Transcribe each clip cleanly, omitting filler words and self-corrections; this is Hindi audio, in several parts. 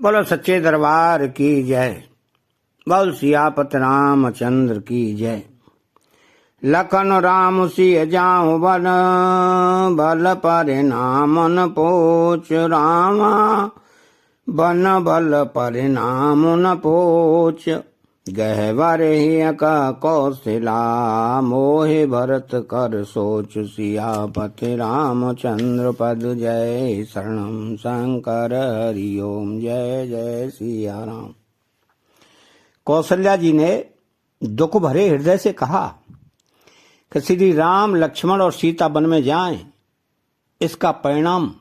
बोलो सच्चे दरबार की जय। बोल सियापत रामचंद्र की जय। लखन राम सिय जाऊं बन, बल परिणाम न पोच रामा, बन बल परिणाम न पोच। गहवर ही का कौशला, मोहे भरत कर सोच। सियापति रामचंद्र पद जय, शरणम शंकर हरि ओम। जय जय सिया राम। कौशल्या जी ने दुख भरे हृदय से कहा कि श्री राम लक्ष्मण और सीता वन में जाएं, इसका परिणाम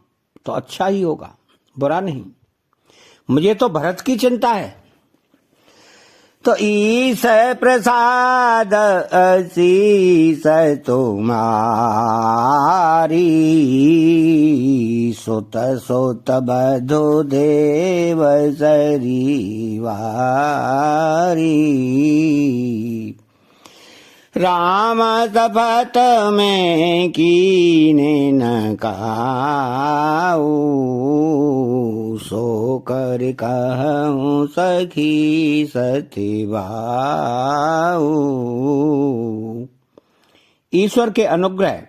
तो अच्छा ही होगा, बुरा नहीं। मुझे तो भरत की चिंता है। तो ईस प्रसाद असीस तुम्हारी, सुत सुत बधु देव सरीवारी। राम शपथ में कीने न काऊ, सो कर कहूँ सखी सतिबाऊ। ईश्वर के अनुग्रह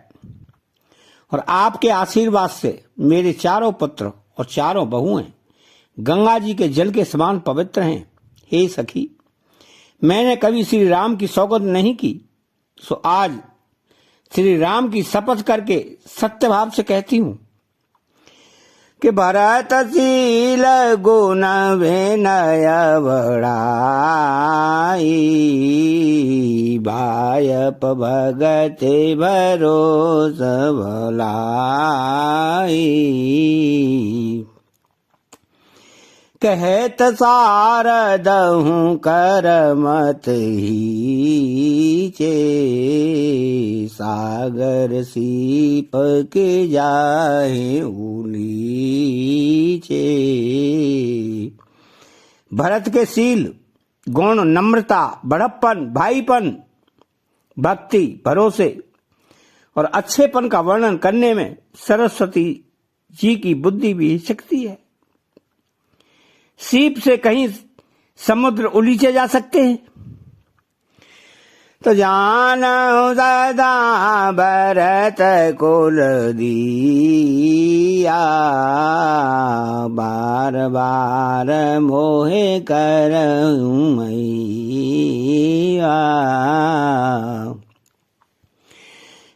और आपके आशीर्वाद से मेरे चारों पुत्र और चारों बहुएं गंगा जी के जल के समान पवित्र हैं। हे सखी, मैंने कभी श्री राम की सौगंध नहीं की, सो आज श्री राम की शपथ करके सत्य भाव से कहती हूं कि भरतशील गुण विनय बड़ाई, बायप भगत भरोस भलाई। कहत सारद हूँ करमत ही चे, सागर सीप के जाहे उलीचे। भरत के शील गुण, नम्रता, बड़प्पन, भाईपन, भक्ति, भरोसे और अच्छेपन का वर्णन करने में सरस्वती जी की बुद्धि भी शक्ति है। सीप से कहीं समुद्र उलीचे जा सकते हैं। तो जानऊ सदा भरत कुल दिया, बार बार मोहे करऊं मैया।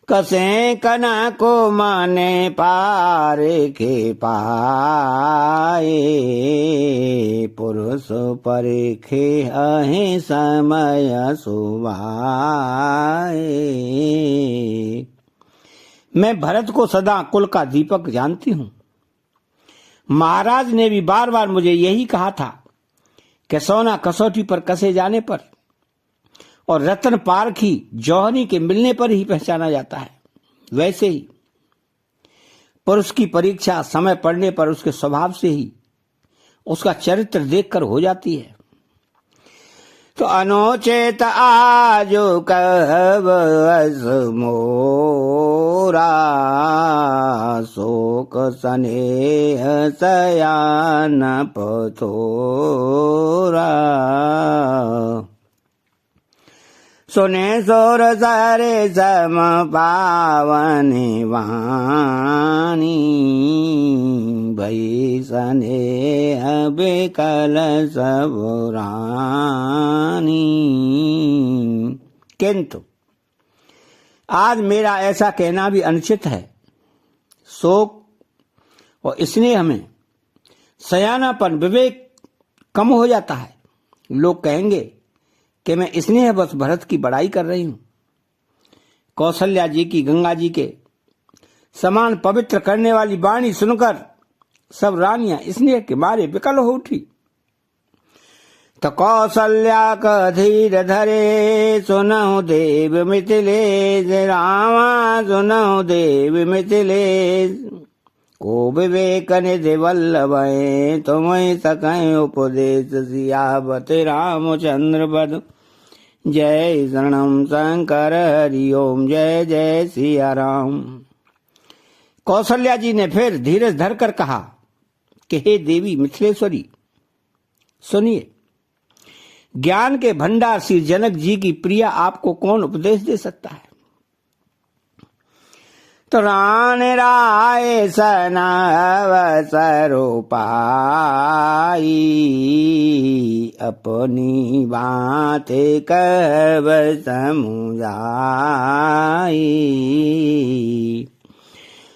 कसे कना को माने पार के पाए, पुरुष परीखे अहे समय सुवाए। मैं भरत को सदा कुल का दीपक जानती हूं। महाराज ने भी बार बार मुझे यही कहा था कि सोना कसौटी पर कसे जाने पर और रत्न पारखी जौहरी के मिलने पर ही पहचाना जाता है। वैसे ही पुरुष की परीक्षा समय पड़ने पर उसके स्वभाव से ही उसका चरित्र देखकर हो जाती है। तो अनुचेत आजो कहब अस मोरा, शोक स्नेह सयान पथोरा। सुने सोर सारे सम पावनी वाणी, भई स्नेह बेकल सबुरानी। किंतु आज मेरा ऐसा कहना भी अनुचित है। शोक और स्नेह में सयानापन, विवेक कम हो जाता है। लोग कहेंगे कि मैं स्नेह बस भरत की बड़ाई कर रही हूं। कौशल्या जी की गंगा जी के समान पवित्र करने वाली वाणी सुनकर सब रानियां स्नेह के मारे विकल हो उठी। तो कौशल्या का धीर धरे, सुनहु देव मिथिलेश रामा, सुनहु देव मिथिलेश। को विवेक निधि वल्लभ, तुम्हें सकें उपदेश। सियापति रामचंद्र पद जय, शरणम शंकर हरि ओम। जय जय सिया राम। कौशल्या जी ने फिर धीरज धरकर कहा कि हे देवी मिथिलेश्वरी, सुनिए, ज्ञान के भंडार श्री जनक जी की प्रिया आपको कौन उपदेश दे सकता है। तो रान राय सन अवसरो पाई, अपनी बात कहब समुझाई।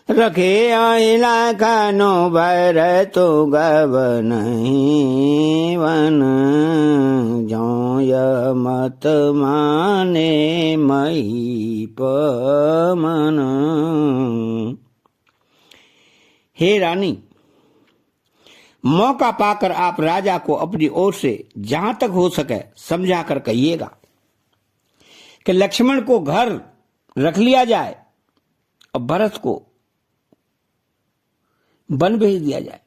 रखे आइला कानो भर तो गव नहीं वन, जो मत माने मही पमन। हे रानी, मौका पाकर आप राजा को अपनी ओर से जहां तक हो सके समझा कर कहिएगा कि लक्ष्मण को घर रख लिया जाए और भरत को वन भेज दिया जाए।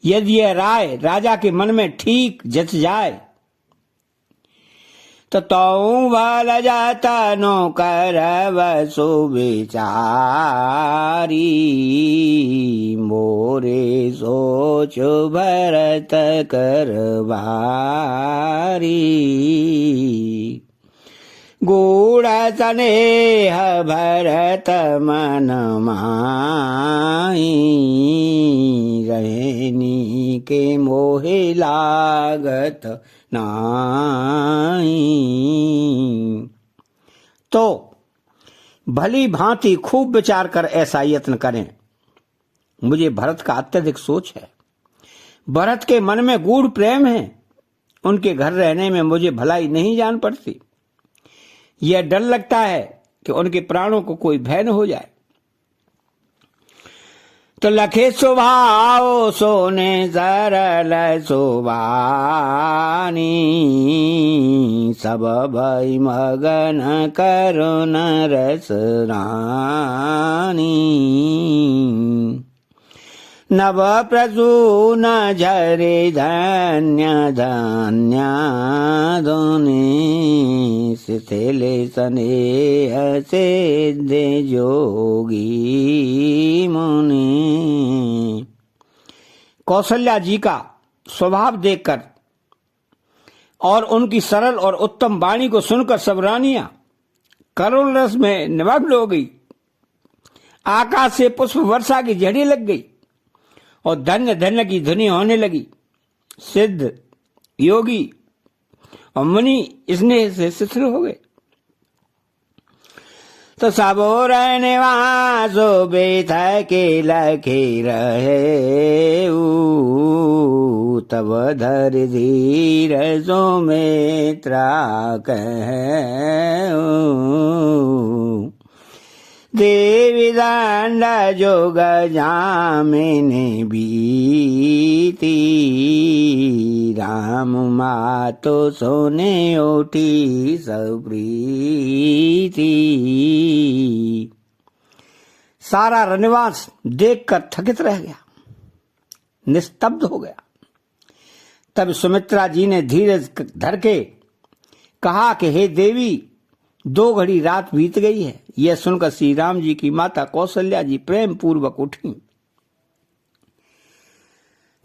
यदि यह राय राजा के मन में ठीक जच जाए तो तऊ भल जाता नो करव सुविचारी, मोरे सोच भरत करवारी। गूढ़ स्नेह भरत मन माही, रहनी के मोहे लागत नाई। तो भली भांति खूब विचार कर ऐसा यत्न करें। मुझे भरत का अत्यधिक सोच है। भरत के मन में गूढ़ प्रेम है। उनके घर रहने में मुझे भलाई नहीं जान पड़ती। यह डर लगता है कि उनके प्राणों को कोई भय न हो जाए। तो लखे स्वभाव सोने सरल सुबानी, सब भई मगन करुण रस रानी। नव प्रसून झरे धन्य धन्य दोने, शिथिले स्नेह सिद्ध जोगी मुनि। कौशल्या जी का स्वभाव देखकर और उनकी सरल और उत्तम वाणी को सुनकर सब रानियां करुण रस में निमग्न हो गई। आकाश से पुष्प वर्षा की झड़ी लग गई और धन्य धन्य की ध्वनि होने लगी। सिद्ध योगी और मुनि स्नेह से शिथिल हो गए। तो सबो रहने वासो बेथ के लखे रहे, तब धर धीर सुमित्रा कहे। देवी दंड जोग जामिनी बीती, राम मातो सोने उठी सप्रीति। सारा रनिवास देखकर थकित रह गया, निस्तब्ध हो गया। तब सुमित्रा जी ने धीरज धर के कहा कि हे देवी, 2 घड़ी रात बीत गई है। यह सुनकर श्री राम जी की माता कौशल्या जी प्रेम पूर्वक उठी।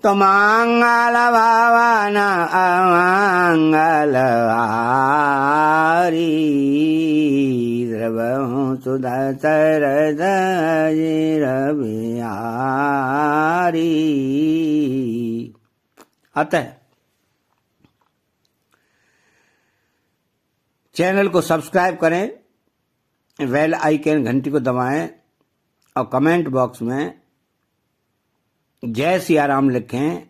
तो मंगल भवन अमंगल हारी, द्रवहु सुधा सरद रविहारी। अतः चैनल को सब्सक्राइब करें, बेल आइकन घंटी को दबाएं और कमेंट बॉक्स में जय सिया राम लिखें।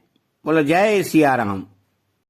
बोलो जय सिया राम।